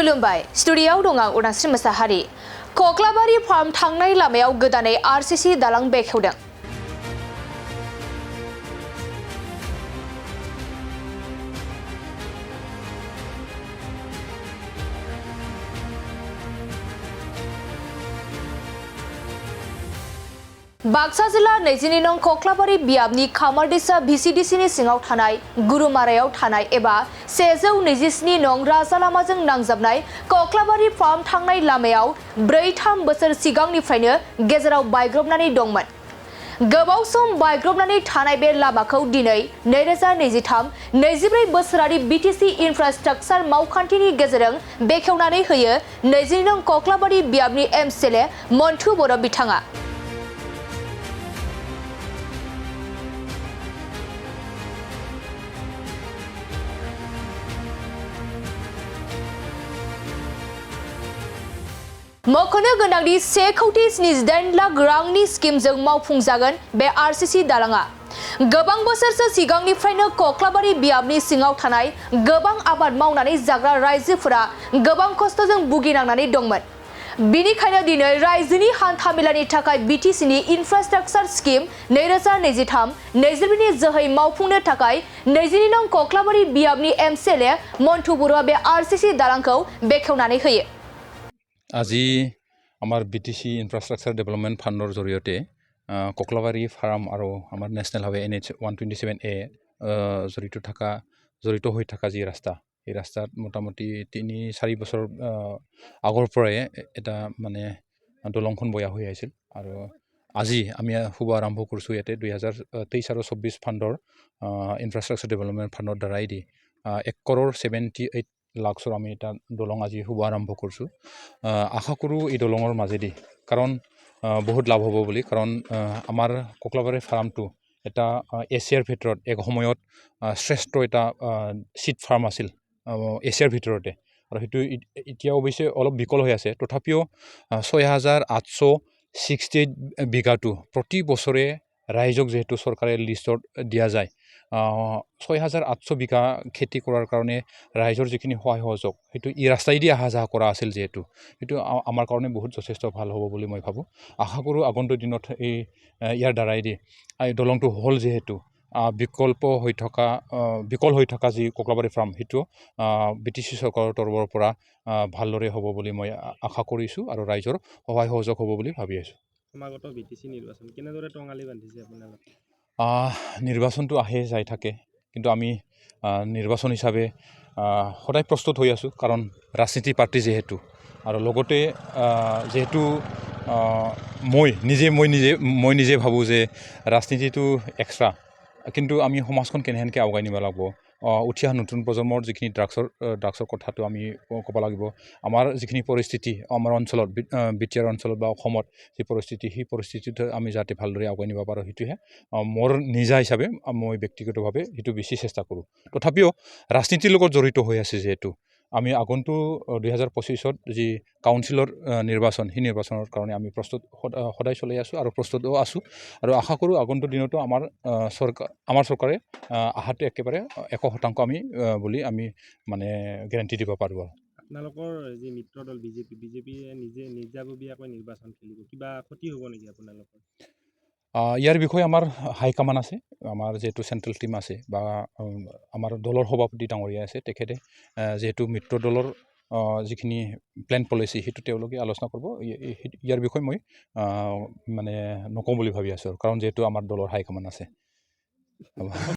खुलुमबाय स्टुडिय'आव दं आं उदांस्रि मोसाहारि कक्लाबारि फार्म थांनाय लामायाव गोदानै आरसीसी दालां बेखेवदों। बाक्सा जिल्ला 22 नं कक्लाबारि बियाबनि खामारदैसा भिसिडिसिनि सिङाव थानाय गुरुमारायाव थानाय एबा 127 नं राजा लामाजों नांजाबनाय कक्लाबारि फार्म थांनाय लामायाव 4-3 बोसोर सिगांनिफ्रायनो गेजेराव बायग्रबनानै दंमोन। गोबाव सम बायग्रबनानै थानाय बे लामाखौ दिनै 2023-24 बोसोरारि बिटिसि इनफ्रास्ट्राक्चार मावखान्थिनि गेजेरजों बेखेवनानै होयो 22 नं कक्लाबारि बियाबनि एमसिएलए मन्टु बर' बिथाङा। मख'नो गोनांदि 1,78 लाख रांनि स्किमजों मावफुंजागोन बे आरसीसी दालाङा। गोबां बोसोरसो सिगांनिफ्रायनो कक्लाबारि बियाबनि सिङाव थानाय गोबां आबाद मावनानै जाग्रा रायजोफोरा गोबां खस्थ'जों भुगिनांनानै दंमोन। बिनिखायनो दिनै रायजोनि हान्थामेलानि थाखाय बिटिसिनि इनफ्रास्ट्राक्चार स्किम 2023-24 नि जोहै मावफुंनो थाखाय 22 नं कक्लाबारि बियाबनि एमसिएलए मन्टु बर'आ बे आरसीसी दालांखौ बेखेवनानै होयो। আজি আমাৰ বিটিসি ইনফ্ৰাষ্ট্ৰাকচাৰ ডেভেলপমেণ্ট ফাণ্ডৰ জৰিয়তে কক্লাবাৰী ফাৰ্ম আৰু আমাৰ নেশ্যনেল হাইৱে NH 127A জড়িত হৈ থকা যি ৰাস্তা এই ৰাস্তাত মোটামুটি 3-4 বছৰ আগৰ পৰাই এটা মানে দলংখন বয়া হৈ আহিছিল আৰু আজি আমি শুভ আৰম্ভ কৰিছোঁ ইয়াতে 2023 আৰু 24 ফাণ্ডৰ ইনফ্ৰাষ্ট্ৰাকচাৰ ডেভেলপমেণ্ট ফাণ্ডৰ দ্বাৰাই দি 1,78 লাখৰ আমি এটা দলং আজি শুভ আৰম্ভ কৰিছোঁ। আশা কৰোঁ এই দলঙৰ মাজেদি কাৰণ বহুত লাভ হ'ব বুলি কাৰণ আমাৰ কক্লাবাৰী ফাৰ্মটো এটা এছিয়াৰ ভিতৰত এক সময়ত শ্ৰেষ্ঠ এটা চিট ফাৰ্ম আছিল এছিয়াৰ ভিতৰতে আৰু সেইটো এতিয়া অৱশ্যে অলপ বিকল হৈ আছে তথাপিও 6,868 বিঘাটো প্ৰতি বছৰে ৰাইজক যেহেতু চৰকাৰে লিষ্টত দিয়া যায় 6,800 বিঘা খেতি কৰাৰ কাৰণে ৰাইজৰ যিখিনি সহায় সহযোগ সেইটো ই ৰাস্তাইদি অহা যোৱা কৰা আছিল যেহেতু সেইটো আমাৰ কাৰণে বহুত যথেষ্ট ভাল হ'ব বুলি মই ভাবোঁ। আশা কৰোঁ আগন্তুক দিনত ইয়াৰ দ্বাৰাই দি এই দলংটো হ'ল যিহেতু বিকল হৈ থকা যি কক্লাবাৰী ফাৰ্ম সেইটো বিটিসি চৰকাৰৰ তৰফৰ পৰা ভালদৰে হ'ব বুলি মই আশা কৰিছোঁ আৰু ৰাইজৰ সহায় সহযোগ হ'ব বুলি ভাবি আছোঁ। সমাগত বিটিসি নিৰ্বাচন কেনেদৰে টঙালি বান্ধিছে আপোনালোকে? নিৰ্বাচনটো আহে যাই থাকে কিন্তু আমি নিৰ্বাচন হিচাপে সদায় প্ৰস্তুত হৈ আছোঁ কাৰণ ৰাজনীতি পাৰ্টি যিহেতু আৰু লগতে যেহেতু মই নিজে ভাবোঁ যে ৰাজনীতিটো এক্সট্ৰা কিন্তু আমি সমাজখন কেনেহেনকৈ আগুৱাই নিব লাগিব উঠি অহা নতুন প্ৰজন্মৰ যিখিনি ড্ৰাগছৰ কথাটো আমি ক'ব লাগিব আমাৰ যিখিনি পৰিস্থিতি আমাৰ অঞ্চলত বিটিআৰ অঞ্চলত বা অসমত যি পৰিস্থিতি সেই পৰিস্থিতিটো আমি যাতে ভালদৰে আগুৱাই নিব পাৰোঁ সেইটোহে মোৰ নিজা হিচাপে মই ব্যক্তিগতভাৱে সেইটো বেছি চেষ্টা কৰোঁ। তথাপিও ৰাজনীতিৰ লগত জড়িত হৈ আছে যিহেতু আমি আগন্তুক 2025-ত যি কাউন্সিলৰ নিৰ্বাচন সেই নিৰ্বাচনৰ কাৰণে আমি প্ৰস্তুত সদায় চলাই আছোঁ আৰু প্ৰস্তুতো আছোঁ আৰু আশা কৰোঁ আগন্তুক দিনতো আমাৰ চৰকাৰে আহাটো একেবাৰে 100% আমি বুলি আমি মানে গেৰাণ্টি দিব পাৰোঁ। আপোনালোকৰ যি মিত্ৰ দল বিজেপিয়ে নিজাববীয়াকৈ নিৰ্বাচন খেলিব কিবা ক্ষতি হ'ব নেকি আপোনালোকৰ? ইয়াৰ বিষয়ে আমাৰ হাইকমাণ্ড আছে আমাৰ যিহেতু চেণ্ট্ৰেল টিম আছে বা আমাৰ দলৰ সভাপতি ডাঙৰীয়া আছে তেখেতে যিহেতু মিত্ৰ দলৰ যিখিনি প্লেন পলিচি সেইটো তেওঁলোকে আলোচনা কৰিব ইয়াৰ বিষয়ে মই মানে নকওঁ বুলি ভাবি আছোঁ কাৰণ যিহেতু আমাৰ দলৰ হাইকমাণ্ড আছে।